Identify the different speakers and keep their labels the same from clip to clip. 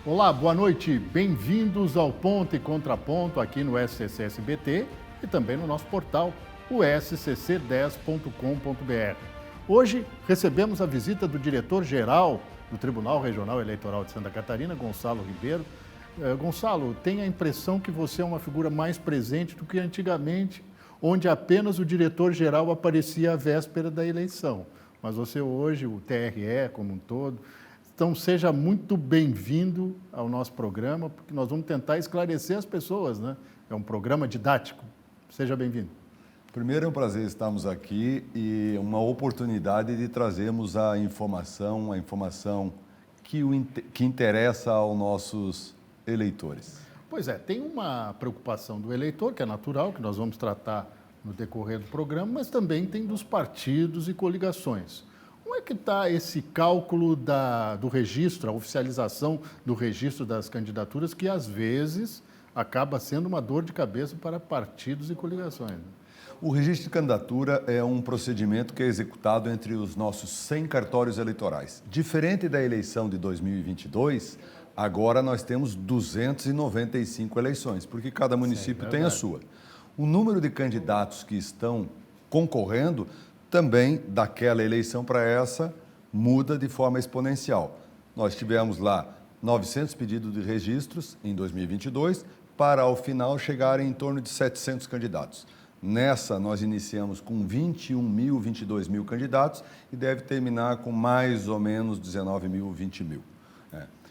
Speaker 1: Olá, boa noite. Bem-vindos ao Ponto e Contraponto aqui no SCC-SBT e também no nosso portal, o scc10.com.br. Hoje recebemos a visita do diretor-geral do Tribunal Regional Eleitoral de Santa Catarina, Gonçalo Ribeiro. Gonçalo, tenho a impressão que você é uma figura mais presente do que antigamente, onde apenas o diretor-geral aparecia à véspera da eleição. Mas você hoje, o TRE como um todo. Então, seja muito bem-vindo ao nosso programa, porque nós vamos tentar esclarecer as pessoas, né? É um programa didático. Seja bem-vindo.
Speaker 2: Primeiro, é um prazer estarmos aqui e uma oportunidade de trazermos a informação que interessa aos nossos eleitores.
Speaker 1: Pois é, tem uma preocupação do eleitor, que é natural, que nós vamos tratar no decorrer do programa, mas também tem dos partidos e coligações. Como é que está esse cálculo do registro, a oficialização do registro das candidaturas, que às vezes acaba sendo uma dor de cabeça para partidos e coligações?
Speaker 2: O registro de candidatura é um procedimento que é executado entre os nossos 100 cartórios eleitorais. Diferente da eleição de 2022, agora nós temos 295 eleições, porque cada município tem a sua. O número de candidatos que estão concorrendo também, daquela eleição para essa, muda de forma exponencial. Nós tivemos lá 900 pedidos de registros em 2022, para ao final chegarem em torno de 700 candidatos. Nessa, nós iniciamos com 21 mil, 22 mil candidatos e deve terminar com mais ou menos 19 mil, 20 mil.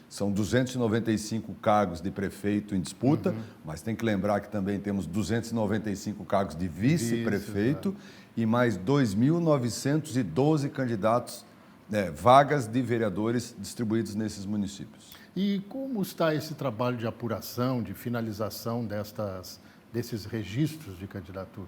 Speaker 2: São 295 cargos de prefeito em disputa, mas tem que lembrar que também temos 295 cargos de vice-prefeito e mais 2.912 candidatos, vagas de vereadores distribuídos nesses municípios.
Speaker 1: E como está esse trabalho de apuração, de finalização desses registros de candidatura?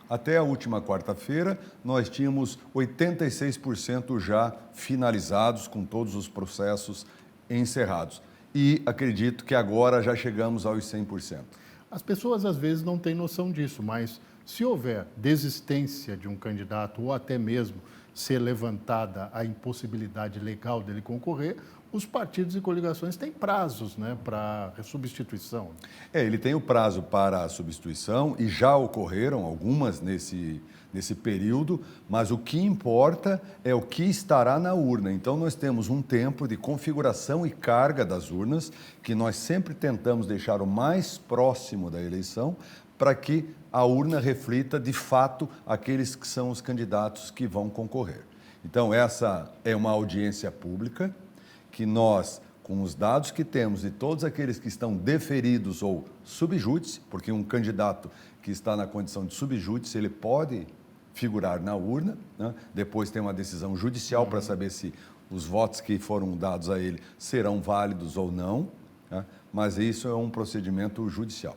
Speaker 2: Até a última quarta-feira, nós tínhamos 86% já finalizados, com todos os processos encerrados. E acredito que agora já chegamos aos 100%.
Speaker 1: As pessoas às vezes não têm noção disso, mas se houver desistência de um candidato ou até mesmo ser levantada a impossibilidade legal dele concorrer, os partidos e coligações têm prazos, né, para substituição.
Speaker 2: Ele tem o prazo para a substituição e já ocorreram algumas nesse período, mas o que importa é o que estará na urna. Então, nós temos um tempo de configuração e carga das urnas, que nós sempre tentamos deixar o mais próximo da eleição, para que a urna reflita, de fato, aqueles que são os candidatos que vão concorrer. Então, essa é uma audiência pública, que nós, com os dados que temos de todos aqueles que estão deferidos ou subjúdice, porque um candidato que está na condição de subjúdice, ele pode figurar na urna, né? Depois tem uma decisão judicial para saber se os votos que foram dados a ele serão válidos ou não, né? Mas isso é um procedimento judicial.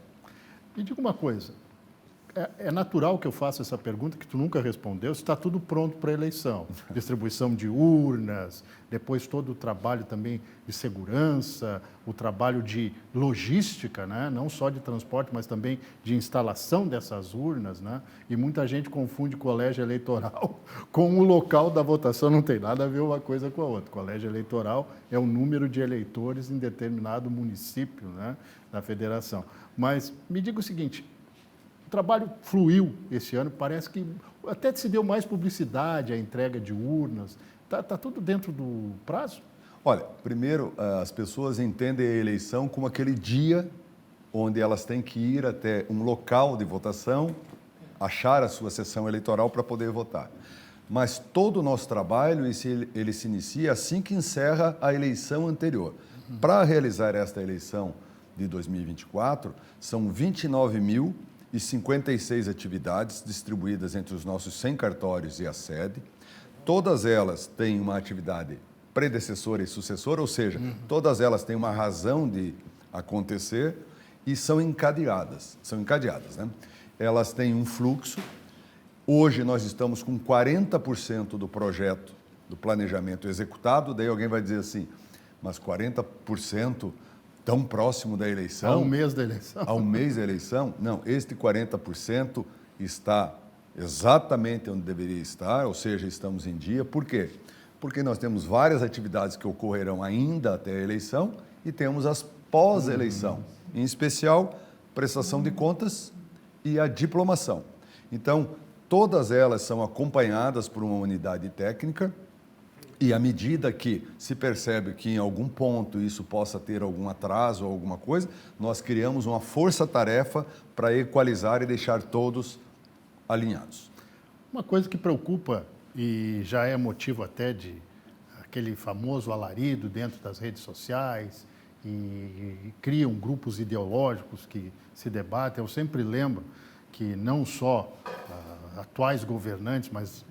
Speaker 1: Me diga uma coisa, é natural que eu faça essa pergunta, que tu nunca respondeu, se está tudo pronto para a eleição. Distribuição de urnas, depois todo o trabalho também de segurança, o trabalho de logística, né? Não só de transporte, mas também de instalação dessas urnas, né? E muita gente confunde colégio eleitoral com o local da votação, não tem nada a ver uma coisa com a outra. Colégio eleitoral é o número de eleitores em determinado município, né, da federação. Mas me diga o seguinte, o trabalho fluiu esse ano, parece que até se deu mais publicidade à entrega de urnas. Está tudo dentro do prazo?
Speaker 2: Olha, primeiro, as pessoas entendem a eleição como aquele dia onde elas têm que ir até um local de votação, achar a sua sessão eleitoral para poder votar. Mas todo o nosso trabalho, ele se inicia assim que encerra a eleição anterior. Para realizar esta eleição de 2024, são 29.056 atividades distribuídas entre os nossos 100 cartórios e a sede. Todas elas têm uma atividade predecessora e sucessora, ou seja, todas elas têm uma razão de acontecer e são encadeadas, né? Elas têm um fluxo. Hoje nós estamos com 40% do projeto, do planejamento executado, daí alguém vai dizer assim, mas 40% tão próximo da eleição?
Speaker 1: Há um mês da eleição.
Speaker 2: Há um mês da eleição? Não, este 40% está exatamente onde deveria estar, ou seja, estamos em dia. Por quê? Porque nós temos várias atividades que ocorrerão ainda até a eleição e temos as pós-eleição, em especial prestação de contas e a diplomação. Então, todas elas são acompanhadas por uma unidade técnica e à medida que se percebe que em algum ponto isso possa ter algum atraso ou alguma coisa, nós criamos uma força-tarefa para equalizar e deixar todos alinhados.
Speaker 1: Uma coisa que preocupa e já é motivo até de aquele famoso alarido dentro das redes sociais e criam grupos ideológicos que se debatem. Eu sempre lembro que não só atuais governantes, mas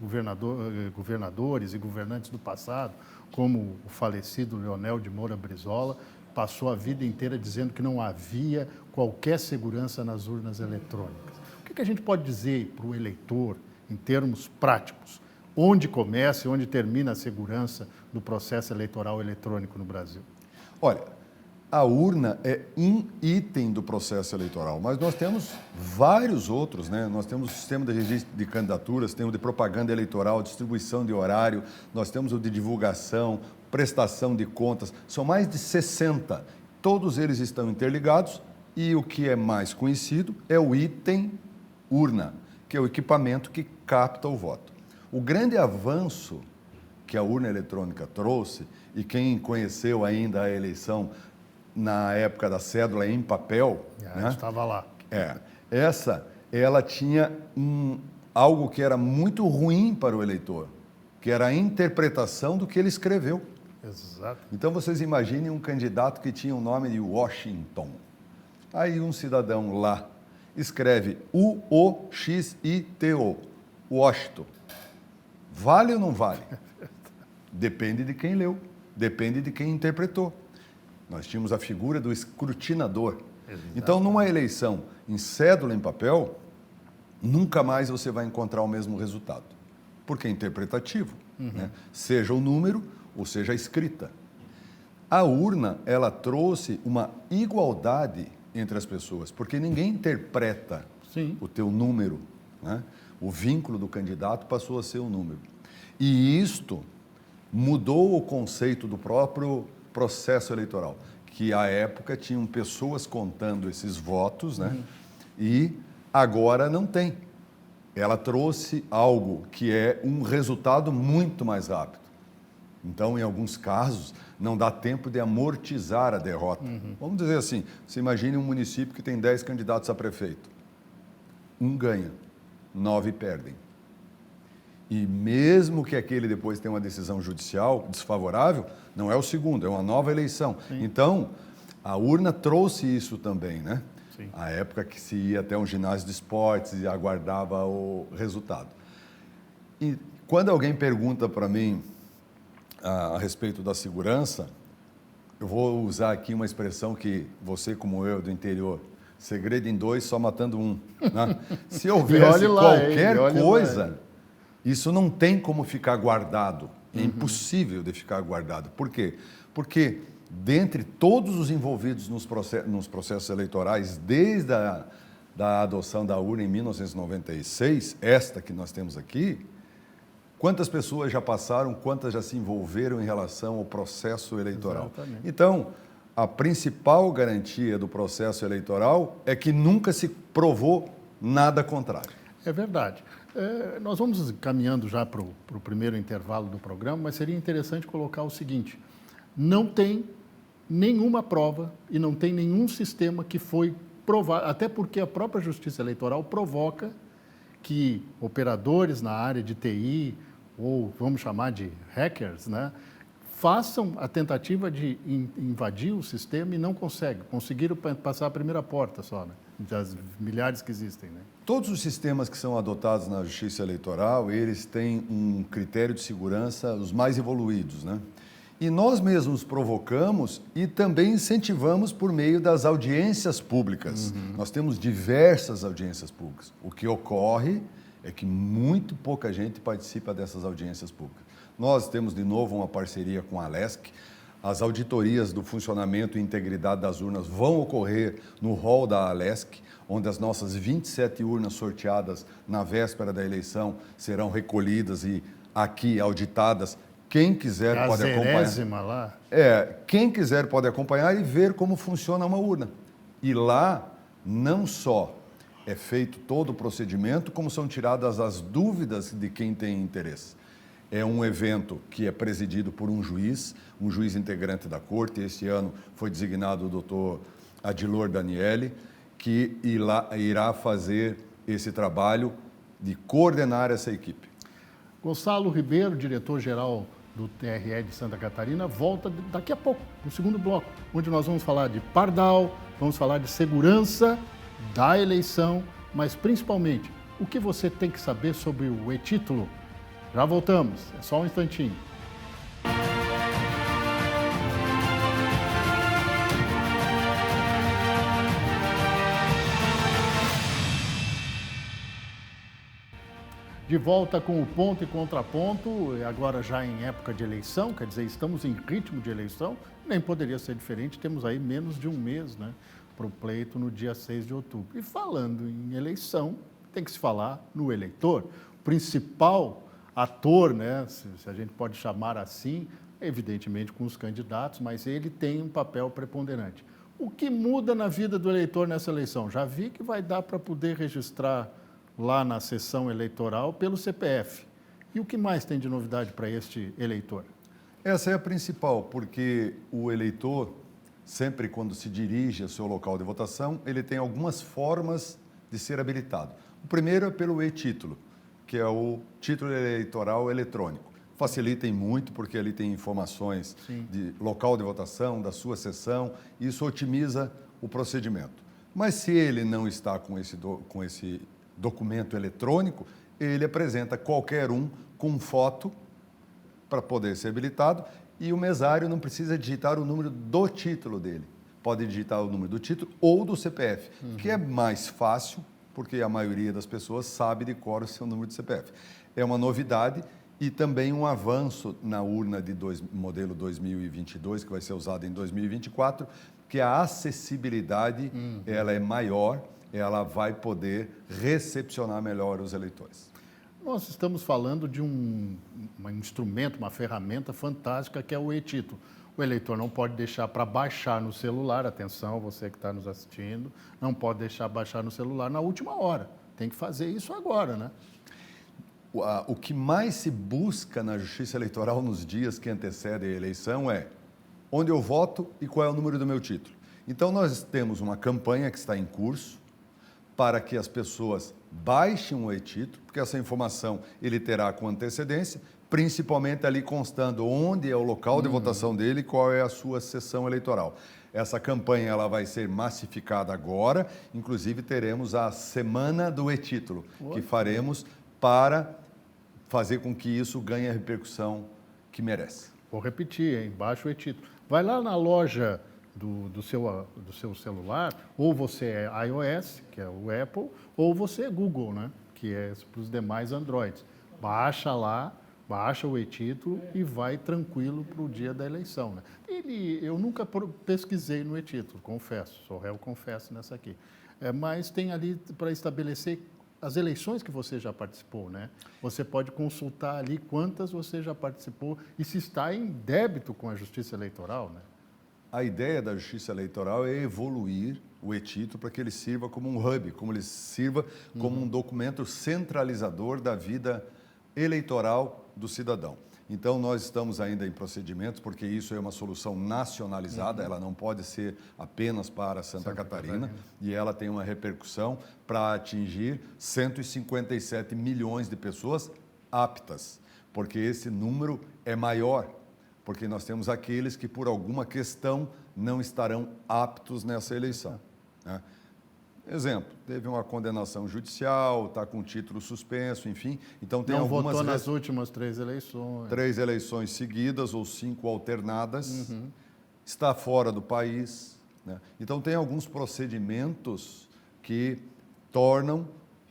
Speaker 1: governadores e governantes do passado, como o falecido Leonel de Moura Brizola, passou a vida inteira dizendo que não havia qualquer segurança nas urnas eletrônicas. O que a gente pode dizer para o eleitor, em termos práticos, onde começa e onde termina a segurança do processo eleitoral eletrônico no Brasil?
Speaker 2: Olha, a urna é um item do processo eleitoral, mas nós temos vários outros, né? Nós temos o sistema de registro de candidaturas, temos o de propaganda eleitoral, distribuição de horário, nós temos o de divulgação, prestação de contas, são mais de 60. Todos eles estão interligados e o que é mais conhecido é o item urna, que é o equipamento que capta o voto. O grande avanço que a urna eletrônica trouxe, e quem conheceu ainda a eleição na época da cédula em papel, né?
Speaker 1: Estava lá.
Speaker 2: Ela tinha algo que era muito ruim para o eleitor, que era a interpretação do que ele escreveu.
Speaker 1: Exato.
Speaker 2: Então vocês imaginem um candidato que tinha o nome de Washington. Aí um cidadão lá escreve U-O-X-I-T-O, Washington. Vale ou não vale? Depende de quem leu, depende de quem interpretou. Nós tínhamos a figura do escrutinador. Exato. Então, numa eleição em cédula em papel, nunca mais você vai encontrar o mesmo resultado, porque é interpretativo, né? Seja o número ou seja a escrita. A urna, ela trouxe uma igualdade entre as pessoas, porque ninguém interpreta o teu número, né? O vínculo do candidato passou a ser o número. E isto mudou o conceito do próprio processo eleitoral, que à época tinham pessoas contando esses votos, né? E agora não tem. Ela trouxe algo que é um resultado muito mais rápido. Então, em alguns casos, não dá tempo de amortizar a derrota. Vamos dizer assim, você imagine um município que tem 10 candidatos a prefeito. Um ganha, 9 perdem. E mesmo que aquele depois tenha uma decisão judicial desfavorável, não é o segundo, é uma nova eleição. Sim. Então, a urna trouxe isso também, né? Sim. A época que se ia até um ginásio de esportes e aguardava o resultado. E quando alguém pergunta para mim a respeito da segurança, eu vou usar aqui uma expressão que você, como eu, do interior, segredo em dois, só matando um. Né? Se houvesse qualquer coisa, isso não tem como ficar guardado. É impossível de ficar guardado. Por quê? Porque, dentre todos os envolvidos nos processos eleitorais, desde da adoção da urna em 1996, esta que nós temos aqui, quantas pessoas já passaram, quantas já se envolveram em relação ao processo eleitoral? Exatamente. Então, a principal garantia do processo eleitoral é que nunca se provou nada contrário.
Speaker 1: É verdade. Nós vamos caminhando já para o primeiro intervalo do programa, mas seria interessante colocar o seguinte: não tem nenhuma prova e não tem nenhum sistema que foi provado, até porque a própria Justiça Eleitoral provoca que operadores na área de TI, ou vamos chamar de hackers, né, façam a tentativa de invadir o sistema e não conseguiram passar a primeira porta só, né, das milhares que existem, né?
Speaker 2: Todos os sistemas que são adotados na Justiça Eleitoral, eles têm um critério de segurança os mais evoluídos, né? E nós mesmos provocamos e também incentivamos por meio das audiências públicas. Nós temos diversas audiências públicas. O que ocorre é que muito pouca gente participa dessas audiências públicas. Nós temos, de novo, uma parceria com a Alesc. As auditorias do funcionamento e integridade das urnas vão ocorrer no hall da Alesc, onde as nossas 27 urnas sorteadas na véspera da eleição serão recolhidas e aqui auditadas Quem quiser
Speaker 1: É a
Speaker 2: pode acompanhar.
Speaker 1: zerésima lá.
Speaker 2: Quem quiser pode acompanhar e ver como funciona uma urna. E lá, não só é feito todo o procedimento, como são tiradas as dúvidas de quem tem interesse. É um evento que é presidido por um juiz integrante da corte. Este ano foi designado o doutor Adilor Daniele, que irá fazer esse trabalho de coordenar essa equipe.
Speaker 1: Gonçalo Ribeiro, diretor-geral do TRE de Santa Catarina, volta daqui a pouco, no segundo bloco, onde nós vamos falar de pardal, vamos falar de segurança da eleição, mas principalmente o que você tem que saber sobre o e-título. Já voltamos, é só um instantinho. De volta com o ponto e contraponto, agora já em época de eleição, quer dizer, estamos em ritmo de eleição, nem poderia ser diferente, temos aí menos de um mês, né, para o pleito no dia 6 de outubro. E falando em eleição, tem que se falar no eleitor. O principal ator, né, se a gente pode chamar assim, evidentemente com os candidatos, mas ele tem um papel preponderante. O que muda na vida do eleitor nessa eleição? Já vi que vai dar para poder registrar lá na sessão eleitoral pelo CPF. E o que mais tem de novidade para este eleitor?
Speaker 2: Essa é a principal, porque o eleitor, sempre quando se dirige ao seu local de votação, ele tem algumas formas de ser habilitado. O primeiro é pelo e-título, que é o título eleitoral eletrônico. Facilita em muito, porque ali tem informações de local de votação, da sua sessão, e isso otimiza o procedimento. Mas se ele não está com esse documento eletrônico, ele apresenta qualquer um com foto para poder ser habilitado, e o mesário não precisa digitar o número do título dele. Pode digitar o número do título ou do CPF, que é mais fácil, porque a maioria das pessoas sabe de cor o seu número de CPF. É uma novidade e também um avanço na urna de modelo 2022, que vai ser usada em 2024, que a acessibilidade ela é maior, ela vai poder recepcionar melhor os eleitores.
Speaker 1: Nós estamos falando de um instrumento, uma ferramenta fantástica que é o e-título. O eleitor não pode deixar para baixar no celular, atenção, você que está nos assistindo, não pode deixar baixar no celular na última hora. Tem que fazer isso agora, né?
Speaker 2: O que mais se busca na Justiça Eleitoral nos dias que antecedem a eleição é onde eu voto e qual é o número do meu título. Então, nós temos uma campanha que está em curso para que as pessoas baixem o e-título, porque essa informação ele terá com antecedência, principalmente ali constando onde é o local de votação dele e qual é a sua sessão eleitoral. Essa campanha ela vai ser massificada agora, inclusive teremos a Semana do e-título, que faremos para fazer com que isso ganhe a repercussão que merece.
Speaker 1: Vou repetir, hein? Baixa o e-título. Vai lá na loja do seu celular, ou você é iOS, que é o Apple, ou você é Google, né? Que é para os demais Androids. Baixa lá, baixa o e-título e vai tranquilo para o dia da eleição, né? Eu nunca pesquisei no e-título, confesso, sou réu, confesso nessa aqui. Mas tem ali para estabelecer as eleições que você já participou, né? Você pode consultar ali quantas você já participou e se está em débito com a Justiça Eleitoral, né?
Speaker 2: A ideia da Justiça Eleitoral é evoluir o e-título para que ele sirva como um hub, como ele sirva como um documento centralizador da vida eleitoral do cidadão. Então, nós estamos ainda em procedimentos, porque isso é uma solução nacionalizada, ela não pode ser apenas para Santa Catarina, e ela tem uma repercussão para atingir 157 milhões de pessoas aptas, porque esse número é maior, porque nós temos aqueles que, por alguma questão, não estarão aptos nessa eleição, né? Exemplo, teve uma condenação judicial, está com título suspenso, enfim. Então tem
Speaker 1: não
Speaker 2: algumas
Speaker 1: votou nas últimas 3 eleições.
Speaker 2: 3 eleições seguidas ou 5 alternadas, está fora do país, né? Então tem alguns procedimentos que tornam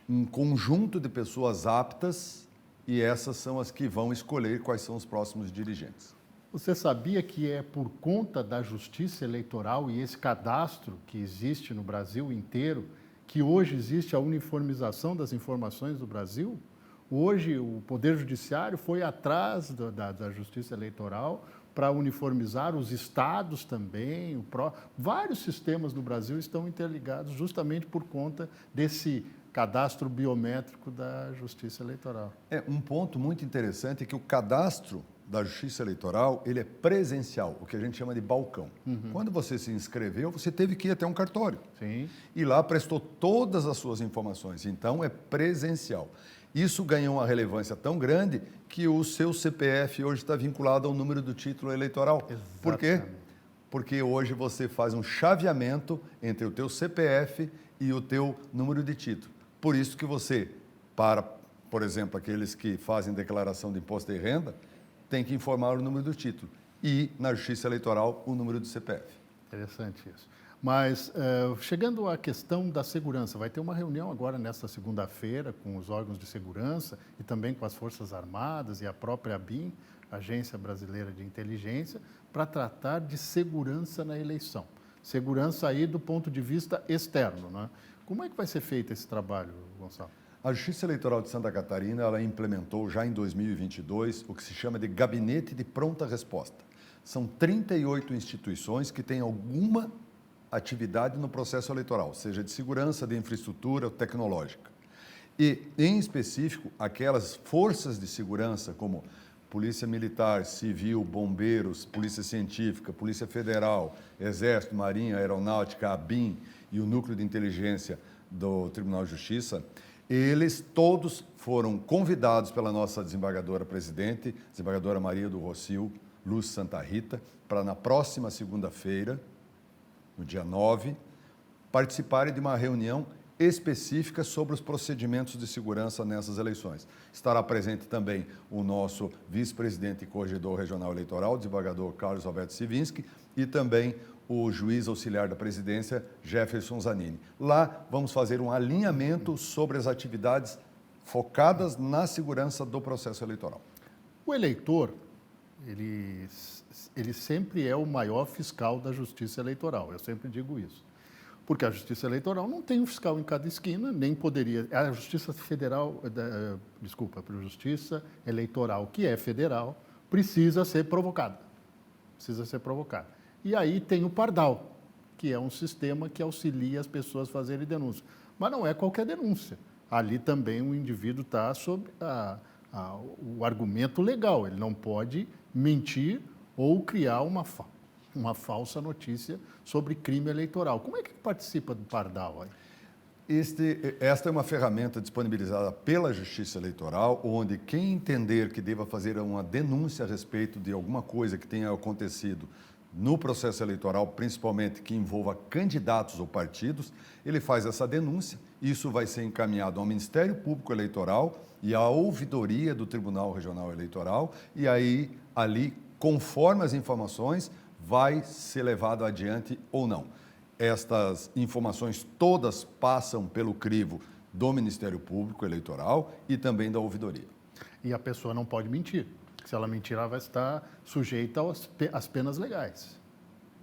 Speaker 2: um conjunto de pessoas aptas e essas são as que vão escolher quais são os próximos dirigentes.
Speaker 1: Você sabia que é por conta da Justiça Eleitoral e esse cadastro que existe no Brasil inteiro, que hoje existe a uniformização das informações do Brasil? Hoje, o Poder Judiciário foi atrás da Justiça Eleitoral para uniformizar os estados também. Vários sistemas no Brasil estão interligados justamente por conta desse cadastro biométrico da Justiça Eleitoral.
Speaker 2: Um ponto muito interessante é que o cadastro da Justiça Eleitoral, ele é presencial, o que a gente chama de balcão. Quando você se inscreveu, você teve que ir até um cartório.
Speaker 1: Sim.
Speaker 2: E lá prestou todas as suas informações. Então, é presencial. Isso ganhou uma relevância tão grande que o seu CPF hoje está vinculado ao número do título eleitoral.
Speaker 1: Exatamente.
Speaker 2: Por quê? Porque hoje você faz um chaveamento entre o teu CPF e o teu número de título. Por isso que você, por exemplo, aqueles que fazem declaração de imposto de renda, tem que informar o número do título. E, na Justiça Eleitoral, o número do CPF.
Speaker 1: Interessante isso. Mas, chegando à questão da segurança, vai ter uma reunião agora nesta segunda-feira com os órgãos de segurança e também com as Forças Armadas e a própria ABIN, Agência Brasileira de Inteligência, para tratar de segurança na eleição. Segurança aí do ponto de vista externo, né? Como é que vai ser feito esse trabalho, Gonçalo?
Speaker 2: A Justiça Eleitoral de Santa Catarina, ela implementou já em 2022 o que se chama de Gabinete de Pronta Resposta. São 38 instituições que têm alguma atividade no processo eleitoral, seja de segurança, de infraestrutura ou tecnológica. E, em específico, aquelas forças de segurança como Polícia Militar, Civil, Bombeiros, Polícia Científica, Polícia Federal, Exército, Marinha, Aeronáutica, ABIN e o Núcleo de Inteligência do Tribunal de Justiça, eles todos foram convidados pela nossa desembargadora-presidente, desembargadora Maria do Rocio Luz Santa Rita, para na próxima segunda-feira, no dia 9, participarem de uma reunião específica sobre os procedimentos de segurança nessas eleições. Estará presente também o nosso vice-presidente e corregedor regional eleitoral, o desembargador Carlos Alberto Sivinski, e também o juiz auxiliar da presidência, Jefferson Zanini. Lá vamos fazer um alinhamento sobre as atividades focadas na segurança do processo eleitoral.
Speaker 1: O eleitor, ele sempre é o maior fiscal da Justiça Eleitoral, eu sempre digo isso. Porque a Justiça Eleitoral não tem um fiscal em cada esquina, nem poderia. A Justiça Federal, a Justiça Eleitoral, que é federal, precisa ser provocada. Precisa ser provocada. E aí tem o Pardal, que é um sistema que auxilia as pessoas a fazerem denúncia. Mas não é qualquer denúncia. Ali também o indivíduo está sob o argumento legal. Ele não pode mentir ou criar uma falsa notícia sobre crime eleitoral. Como é que participa do Pardal aí?
Speaker 2: Esta é uma ferramenta disponibilizada pela Justiça Eleitoral, onde quem entender que deva fazer uma denúncia a respeito de alguma coisa que tenha acontecido no processo eleitoral, principalmente que envolva candidatos ou partidos, ele faz essa denúncia, isso vai ser encaminhado ao Ministério Público Eleitoral e à ouvidoria do Tribunal Regional Eleitoral, e aí, ali, conforme as informações, vai ser levado adiante ou não. Estas informações todas passam pelo crivo do Ministério Público Eleitoral e também da ouvidoria.
Speaker 1: E a pessoa não pode mentir. Se ela mentir, ela vai estar sujeita às penas legais.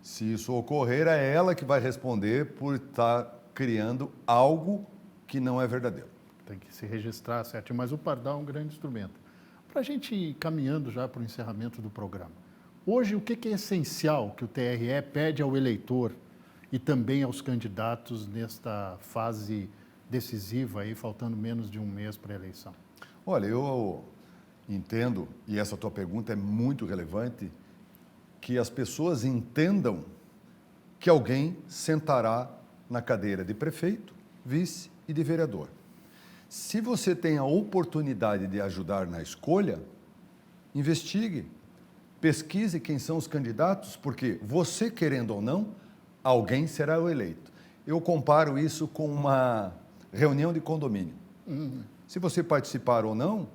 Speaker 2: Se isso ocorrer, é ela que vai responder por estar criando algo que não é verdadeiro.
Speaker 1: Tem que se registrar certinho, mas o Pardal é um grande instrumento. Para a gente ir caminhando já para o encerramento do programa, hoje o que é essencial que o TRE pede ao eleitor e também aos candidatos nesta fase decisiva, aí, faltando menos de um mês para a eleição?
Speaker 2: Olha, eu entendo, e essa tua pergunta é muito relevante, que as pessoas entendam que alguém sentará na cadeira de prefeito, vice e de vereador. Se você tem a oportunidade de ajudar na escolha, investigue, pesquise quem são os candidatos, porque você, querendo ou não, alguém será o eleito. Eu comparo isso com uma reunião de condomínio. Se você participar ou não,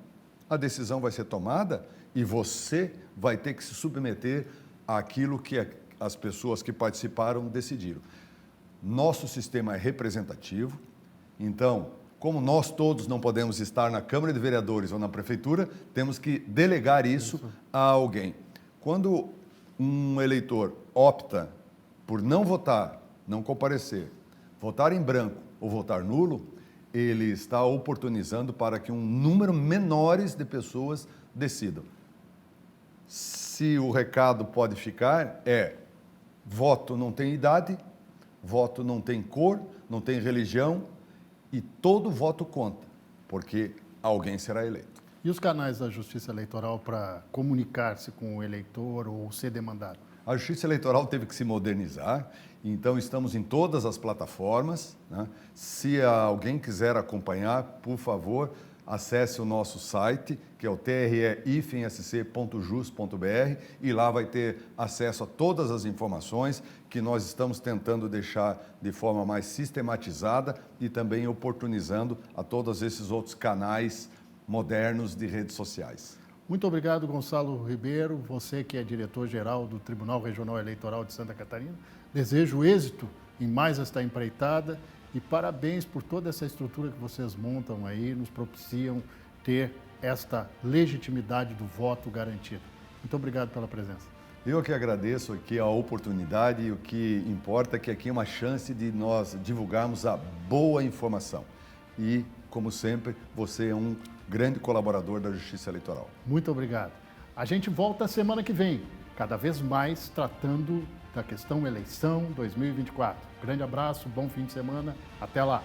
Speaker 2: a decisão vai ser tomada e você vai ter que se submeter àquilo que as pessoas que participaram decidiram. Nosso sistema é representativo, então, como nós todos não podemos estar na Câmara de Vereadores ou na Prefeitura, temos que delegar isso a alguém. Quando um eleitor opta por não votar, não comparecer, votar em branco ou votar nulo, ele está oportunizando para que um número menores de pessoas decidam. Se o recado pode ficar voto não tem idade, voto não tem cor, não tem religião e todo voto conta, porque alguém será eleito.
Speaker 1: E os canais da Justiça Eleitoral para comunicar-se com o eleitor ou ser demandado?
Speaker 2: A Justiça Eleitoral teve que se modernizar, então estamos em todas as plataformas, né? Se alguém quiser acompanhar, por favor, acesse o nosso site, que é o tre-sc.jus.br, e lá vai ter acesso a todas as informações que nós estamos tentando deixar de forma mais sistematizada e também oportunizando a todos esses outros canais modernos de redes sociais.
Speaker 1: Muito obrigado, Gonçalo Ribeiro, você que é diretor-geral do Tribunal Regional Eleitoral de Santa Catarina. Desejo êxito em mais esta empreitada e parabéns por toda essa estrutura que vocês montam aí, nos propiciam ter esta legitimidade do voto garantido. Muito obrigado pela presença.
Speaker 2: Eu que agradeço aqui a oportunidade e o que importa é que aqui é uma chance de nós divulgarmos a boa informação. E, como sempre, você é um grande colaborador da Justiça Eleitoral.
Speaker 1: Muito obrigado. A gente volta semana que vem, cada vez mais tratando da questão eleição 2024. Grande abraço, bom fim de semana, até lá.